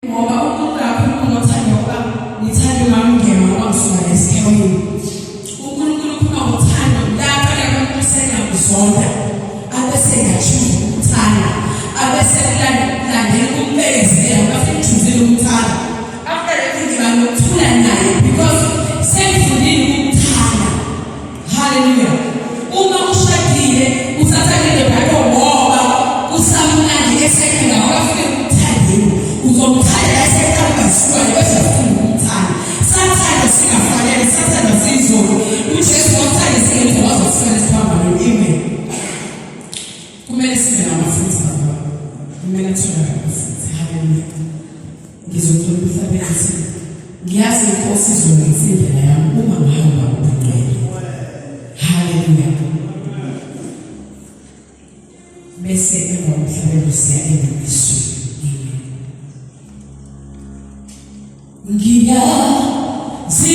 ngoba umuntu kakhulu ngothanda ngoba ngithanda umamngema wangisuka esikhaweni uNkulunkulu ufuna uthando lapha abantu senakuzonda abese ngachuza ukuthanda abese kulandela ukubekezela bafike ujuzile ukuthanda after everything banokuthula naye because sengifundile ukuthanda. Hallelujah. Uma ushadile uthatha lelo bakho ngoba usamnandi esekhaya awafike ukuthandeni uzomthanda esekhaya sikuwa bese ufuna ukuthanda sathanda singafanele sathanda sizolo uJesu wathanda singenza wazofuna isiphambano. Amen. Kumele sibe namafutha baba, kumele thula namafutha. Hallelujah. Ngizothola umhlabeni ngiyazi inkosi izolungisa indlela yami uma ngihamba ubungcwele. Hallelujah. Bese emva komhlabeni siya embusweni. Amen. Ngiyazi